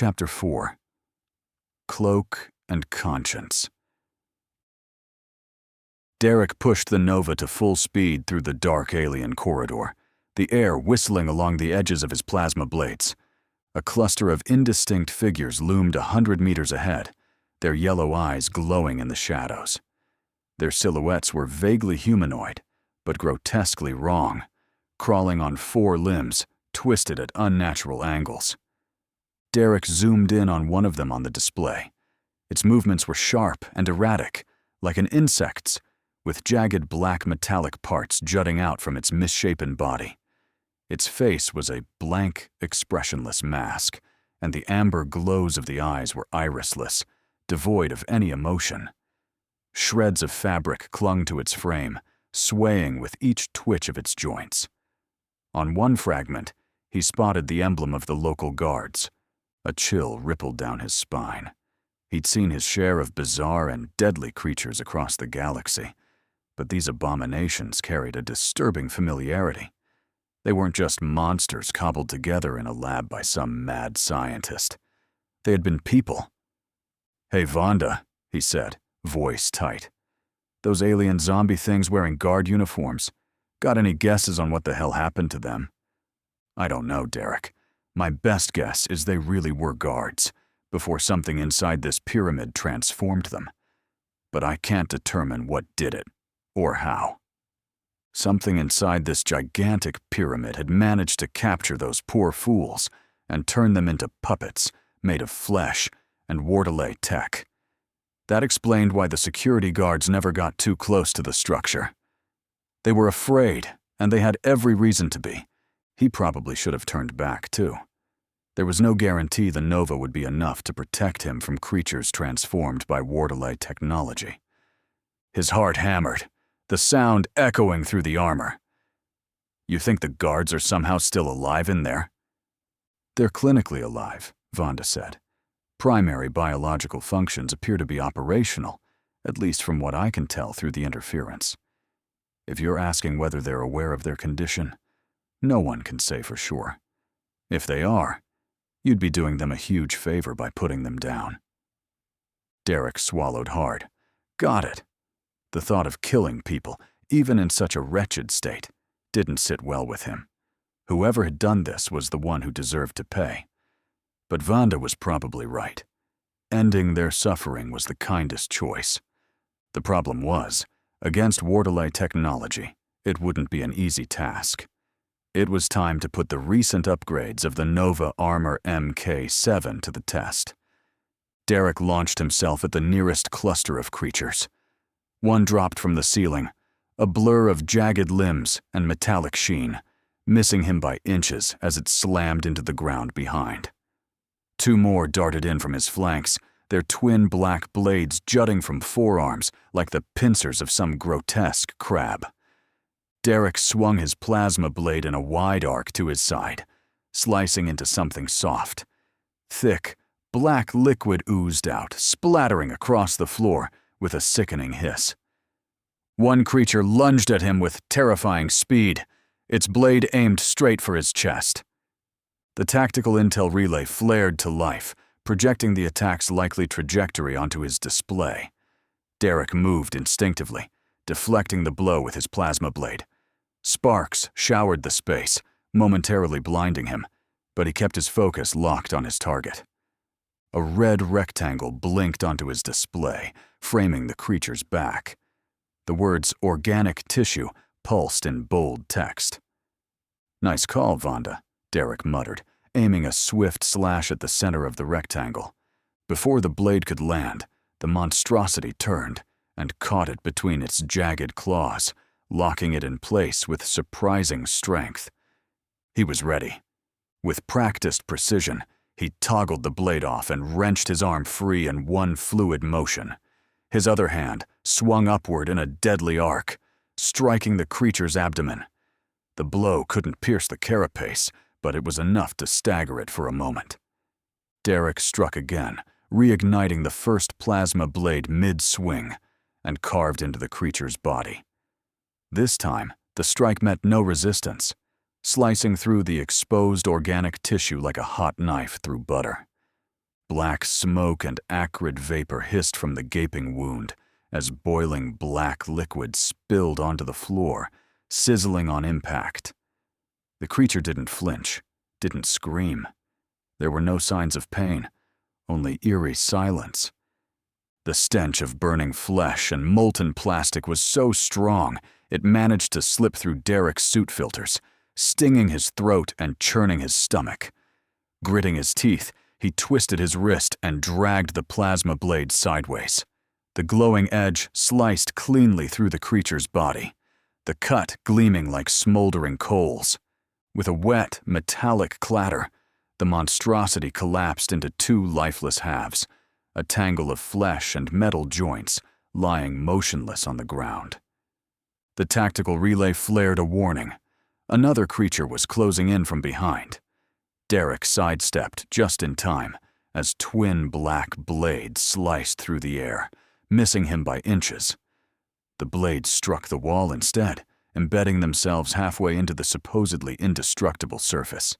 Chapter 4. Cloak and Conscience. Derek pushed the Nova to full speed through the dark alien corridor, the air whistling along the edges of his plasma blades. A cluster of indistinct figures loomed 100 meters ahead, their yellow eyes glowing in the shadows. Their silhouettes were vaguely humanoid, but grotesquely wrong, crawling on 4 limbs, twisted at unnatural angles. Derek zoomed in on one of them on the display. Its movements were sharp and erratic, like an insect's, with jagged black metallic parts jutting out from its misshapen body. Its face was a blank, expressionless mask, and the amber glows of the eyes were irisless, devoid of any emotion. Shreds of fabric clung to its frame, swaying with each twitch of its joints. On one fragment, he spotted the emblem of the local guards. A chill rippled down his spine. He'd seen his share of bizarre and deadly creatures across the galaxy, but these abominations carried a disturbing familiarity. They weren't just monsters cobbled together in a lab by some mad scientist. They had been people. "Hey, Vonda," he said, voice tight. "Those alien zombie things wearing guard uniforms. Got any guesses on what the hell happened to them?" "I don't know, Derek. My best guess is they really were guards, before something inside this pyramid transformed them. But I can't determine what did it, or how. Something inside this gigantic pyramid had managed to capture those poor fools and turn them into puppets made of flesh and Worldbuilding tech. That explained why the security guards never got too close to the structure. They were afraid, and they had every reason to be. He probably should have turned back, too. There was no guarantee the Nova would be enough to protect him from creatures transformed by Worldbuilding technology. His heart hammered, the sound echoing through the armor. "You think the guards are somehow still alive in there?" "They're clinically alive," Vonda said. "Primary biological functions appear to be operational, at least from what I can tell through the interference. If you're asking whether they're aware of their condition, no one can say for sure. If they are, you'd be doing them a huge favor by putting them down." Derek swallowed hard. Got it. The thought of killing people, even in such a wretched state, didn't sit well with him. Whoever had done this was the one who deserved to pay. But Vonda was probably right. Ending their suffering was the kindest choice. The problem was, against Worldbuilding technology, it wouldn't be an easy task. It was time to put the recent upgrades of the Nova Armor MK7 to the test. Derek launched himself at the nearest cluster of creatures. One dropped from the ceiling, a blur of jagged limbs and metallic sheen, missing him by inches as it slammed into the ground behind. 2 more darted in from his flanks, their twin black blades jutting from forearms like the pincers of some grotesque crab. Derek swung his plasma blade in a wide arc to his side, slicing into something soft. Thick, black liquid oozed out, splattering across the floor with a sickening hiss. One creature lunged at him with terrifying speed, its blade aimed straight for his chest. The tactical intel relay flared to life, projecting the attack's likely trajectory onto his display. Derek moved instinctively, deflecting the blow with his plasma blade. Sparks showered the space, momentarily blinding him, but he kept his focus locked on his target. A red rectangle blinked onto his display, framing the creature's back. The words "organic tissue" pulsed in bold text. "Nice call, Vonda," Derek muttered, aiming a swift slash at the center of the rectangle. Before the blade could land, the monstrosity turned and caught it between its jagged claws, locking it in place with surprising strength. He was ready. With practiced precision, he toggled the blade off and wrenched his arm free in one fluid motion. His other hand swung upward in a deadly arc, striking the creature's abdomen. The blow couldn't pierce the carapace, but it was enough to stagger it for a moment. Derek struck again, reigniting the first plasma blade mid-swing, and carved into the creature's body. This time, the strike met no resistance, slicing through the exposed organic tissue like a hot knife through butter. Black smoke and acrid vapor hissed from the gaping wound as boiling black liquid spilled onto the floor, sizzling on impact. The creature didn't flinch, didn't scream. There were no signs of pain, only eerie silence. The stench of burning flesh and molten plastic was so strong it managed to slip through Derek's suit filters, stinging his throat and churning his stomach. Gritting his teeth, he twisted his wrist and dragged the plasma blade sideways. The glowing edge sliced cleanly through the creature's body, the cut gleaming like smoldering coals. With a wet, metallic clatter, the monstrosity collapsed into two lifeless halves, a tangle of flesh and metal joints lying motionless on the ground. The tactical relay flared a warning. Another creature was closing in from behind. Derek sidestepped just in time as twin black blades sliced through the air, missing him by inches. The blades struck the wall instead, embedding themselves halfway into the supposedly indestructible surface.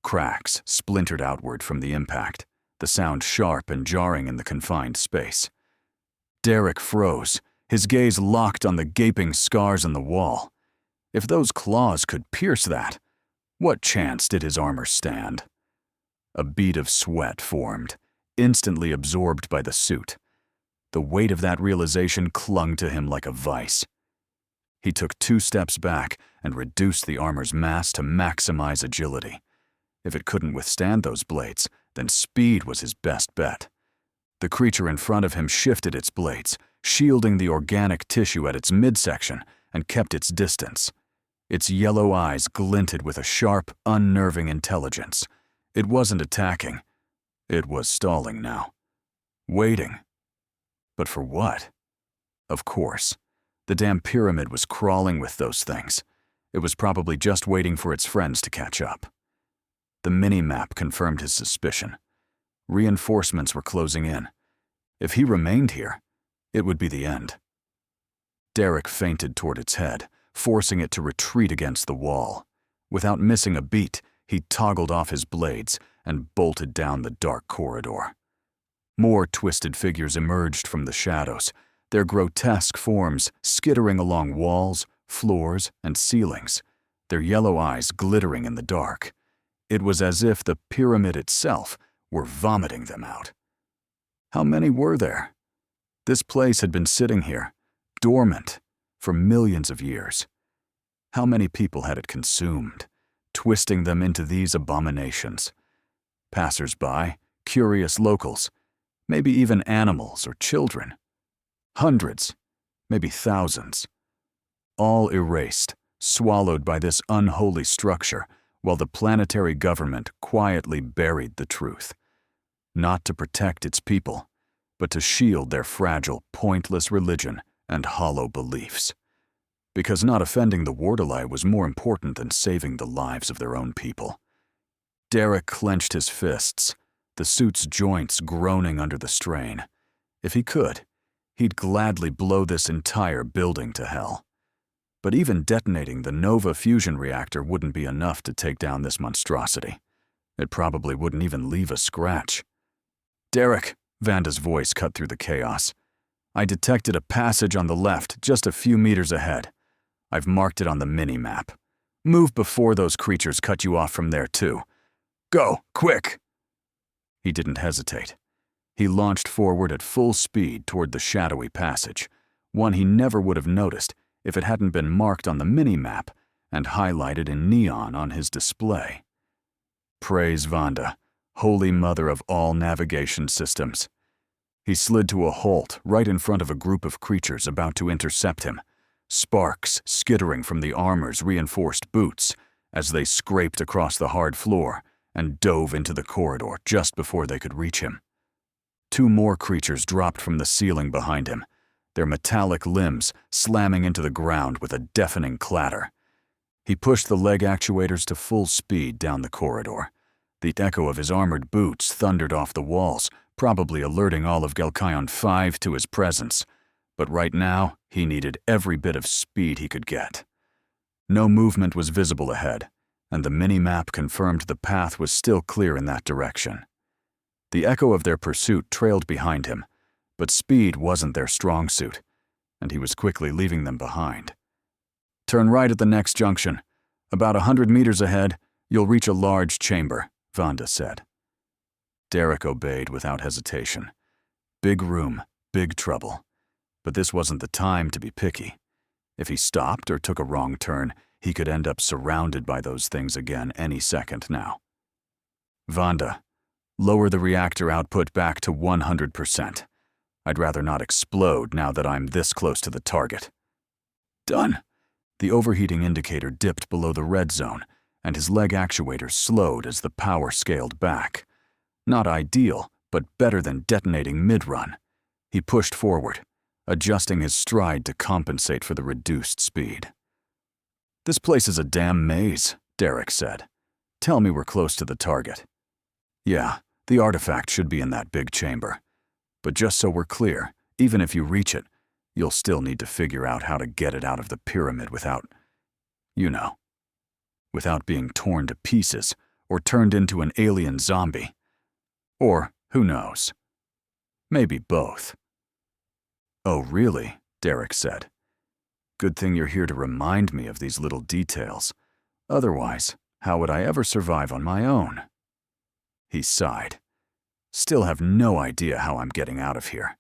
Cracks splintered outward from the impact, the sound sharp and jarring in the confined space. Derek froze, his gaze locked on the gaping scars on the wall. If those claws could pierce that, what chance did his armor stand? A bead of sweat formed, instantly absorbed by the suit. The weight of that realization clung to him like a vice. He took 2 steps back and reduced the armor's mass to maximize agility. If it couldn't withstand those blades, then speed was his best bet. The creature in front of him shifted its blades, shielding the organic tissue at its midsection, and kept its distance. Its yellow eyes glinted with a sharp, unnerving intelligence. It wasn't attacking. It was stalling now. Waiting. But for what? Of course. The damn pyramid was crawling with those things. It was probably just waiting for its friends to catch up. The mini-map confirmed his suspicion. Reinforcements were closing in. If he remained here, it would be the end. Derek feinted toward its head, forcing it to retreat against the wall. Without missing a beat, he toggled off his blades and bolted down the dark corridor. More twisted figures emerged from the shadows, their grotesque forms skittering along walls, floors, and ceilings, their yellow eyes glittering in the dark. It was as if the pyramid itself were vomiting them out. How many were there? This place had been sitting here, dormant, for millions of years. How many people had it consumed, twisting them into these abominations? Passers-by, curious locals, maybe even animals or children. Hundreds, maybe thousands. All erased, swallowed by this unholy structure, while the planetary government quietly buried the truth. Not to protect its people, but to shield their fragile, pointless religion and hollow beliefs. Because not offending the Wardalai was more important than saving the lives of their own people. Derek clenched his fists, the suit's joints groaning under the strain. If he could, he'd gladly blow this entire building to hell. But even detonating the Nova fusion reactor wouldn't be enough to take down this monstrosity. It probably wouldn't even leave a scratch. "Derek," Vanda's voice cut through the chaos. "I detected a passage on the left, just a few meters ahead. I've marked it on the mini-map. Move before those creatures cut you off from there, too. Go, quick!" He didn't hesitate. He launched forward at full speed toward the shadowy passage, one he never would have noticed if it hadn't been marked on the mini-map and highlighted in neon on his display. Praise Vanda, Holy Mother of all navigation systems. He slid to a halt right in front of a group of creatures about to intercept him, sparks skittering from the armor's reinforced boots as they scraped across the hard floor and dove into the corridor just before they could reach him. 2 more creatures dropped from the ceiling behind him, their metallic limbs slamming into the ground with a deafening clatter. He pushed the leg actuators to full speed down the corridor. The echo of his armored boots thundered off the walls, probably alerting all of Gelkion 5 to his presence. But right now, he needed every bit of speed he could get. No movement was visible ahead, and the mini-map confirmed the path was still clear in that direction. The echo of their pursuit trailed behind him, but speed wasn't their strong suit, and he was quickly leaving them behind. "Turn right at the next junction. About 100 meters ahead, you'll reach a large chamber," Vanda said. Derek obeyed without hesitation. Big room, big trouble. But this wasn't the time to be picky. If he stopped or took a wrong turn, he could end up surrounded by those things again any second now. "Vanda, lower the reactor output back to 100%. I'd rather not explode now that I'm this close to the target." "Done." The overheating indicator dipped below the red zone, and his leg actuator slowed as the power scaled back. Not ideal, but better than detonating mid-run. He pushed forward, adjusting his stride to compensate for the reduced speed. "This place is a damn maze," Derek said. "Tell me we're close to the target." "Yeah, the artifact should be in that big chamber. But just so we're clear, even if you reach it, you'll still need to figure out how to get it out of the pyramid without, without being torn to pieces or turned into an alien zombie. Or, who knows? Maybe both." "Oh, really?" Derek said. "Good thing you're here to remind me of these little details. Otherwise, how would I ever survive on my own?" He sighed. "Still have no idea how I'm getting out of here.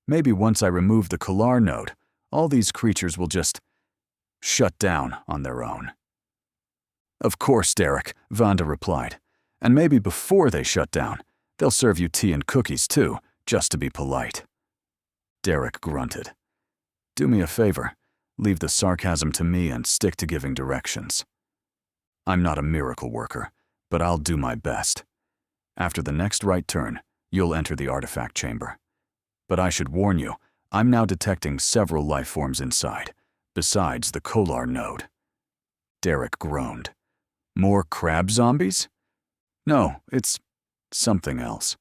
Maybe once I remove the Kalar node, all these creatures will just shut down on their own." "Of course, Derek," Vanda replied. "And maybe before they shut down, they'll serve you tea and cookies too, just to be polite." Derek grunted. "Do me a favor. Leave the sarcasm to me and stick to giving directions. I'm not a miracle worker, but I'll do my best. After the next right turn, you'll enter the artifact chamber. But I should warn you, I'm now detecting several life forms inside, besides the Kolar node." Derek groaned. "More crab zombies?" "No, it's something else.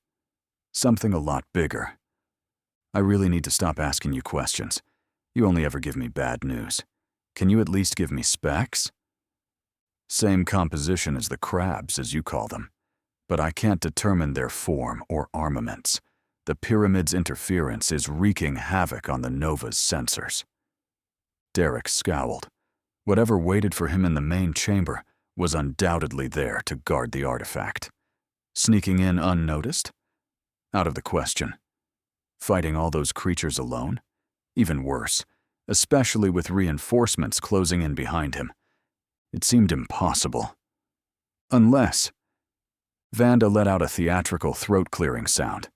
Something a lot bigger. I really need to stop asking you questions. You only ever give me bad news. Can you at least give me specs?" "Same composition as the crabs, as you call them. But I can't determine their form or armaments. The pyramid's interference is wreaking havoc on the Nova's sensors." Derek scowled. Whatever waited for him in the main chamber was undoubtedly there to guard the artifact. Sneaking in unnoticed? Out of the question. Fighting all those creatures alone? Even worse, especially with reinforcements closing in behind him. It seemed impossible. Unless... Vanda let out a theatrical throat-clearing sound.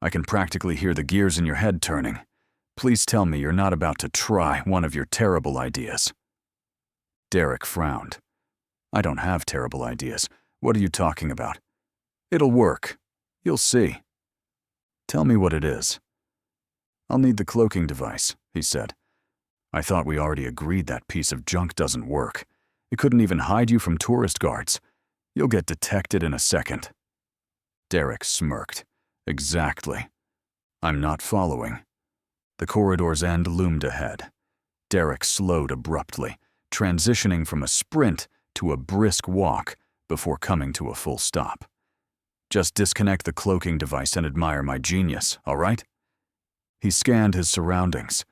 "I can practically hear the gears in your head turning. Please tell me you're not about to try one of your terrible ideas." Derek frowned. "I don't have terrible ideas. What are you talking about?" "It'll work. You'll see." "Tell me what it is." "I'll need the cloaking device," he said. "I thought we already agreed that piece of junk doesn't work. It couldn't even hide you from tourist guards. You'll get detected in a second." Derek smirked. "Exactly. I'm not following." The corridor's end loomed ahead. Derek slowed abruptly, transitioning from a sprint to a brisk walk before coming to a full stop. "Just disconnect the cloaking device and admire my genius, all right?" He scanned his surroundings.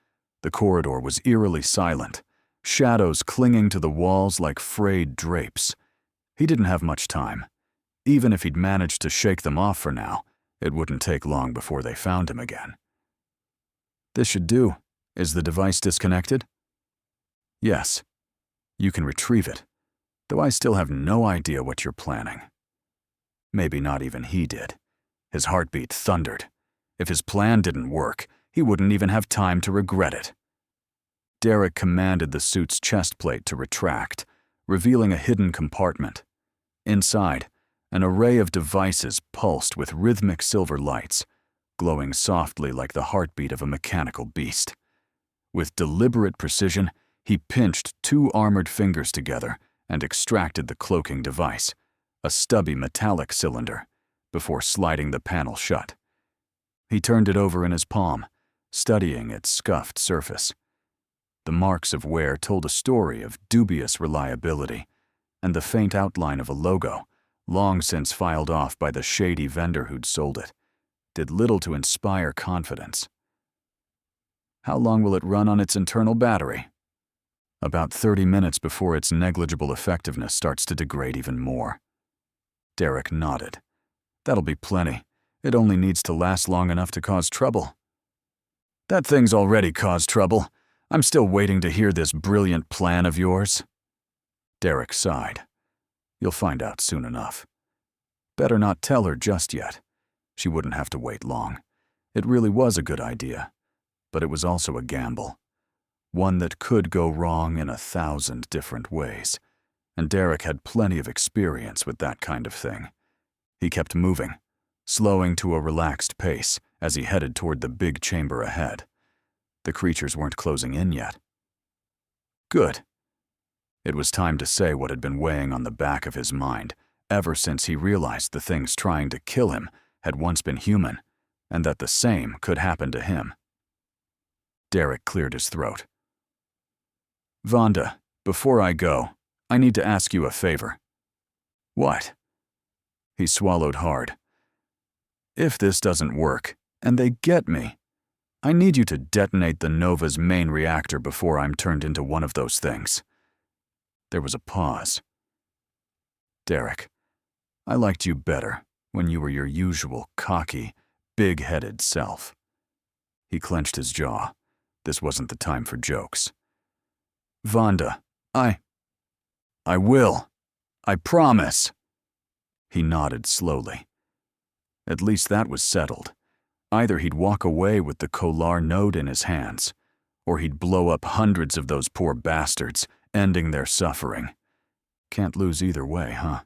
The corridor was eerily silent, shadows clinging to the walls like frayed drapes. He didn't have much time. Even if he'd managed to shake them off for now, it wouldn't take long before they found him again. "This should do. Is the device disconnected?" "Yes. You can retrieve it, though I still have no idea what you're planning." Maybe not even he did. His heartbeat thundered. If his plan didn't work, he wouldn't even have time to regret it. Derek commanded the suit's chest plate to retract, revealing a hidden compartment. Inside, an array of devices pulsed with rhythmic silver lights, glowing softly like the heartbeat of a mechanical beast. With deliberate precision, he pinched 2 armored fingers together and extracted the cloaking device, a stubby metallic cylinder, before sliding the panel shut. He turned it over in his palm, studying its scuffed surface. The marks of wear told a story of dubious reliability, and the faint outline of a logo, long since filed off by the shady vendor who'd sold it, did little to inspire confidence. How long will it run on its internal battery? About 30 minutes before its negligible effectiveness starts to degrade even more. Derek nodded. That'll be plenty. It only needs to last long enough to cause trouble. That thing's already caused trouble. I'm still waiting to hear this brilliant plan of yours. Derek sighed. You'll find out soon enough. Better not tell her just yet. She wouldn't have to wait long. It really was a good idea, but it was also a gamble. One that could go wrong in 1,000 different ways, and Derek had plenty of experience with that kind of thing. He kept moving, slowing to a relaxed pace as he headed toward the big chamber ahead. The creatures weren't closing in yet. Good. It was time to say what had been weighing on the back of his mind ever since he realized the things trying to kill him had once been human, and that the same could happen to him. Derek cleared his throat. Vonda, before I go, I need to ask you a favor. What? He swallowed hard. If this doesn't work, and they get me, I need you to detonate the Nova's main reactor before I'm turned into one of those things. There was a pause. Derek, I liked you better when you were your usual cocky, big-headed self. He clenched his jaw. This wasn't the time for jokes. Vonda, I will. I promise. He nodded slowly. At least that was settled. Either he'd walk away with the Kolar node in his hands, or he'd blow up hundreds of those poor bastards, ending their suffering. Can't lose either way, huh?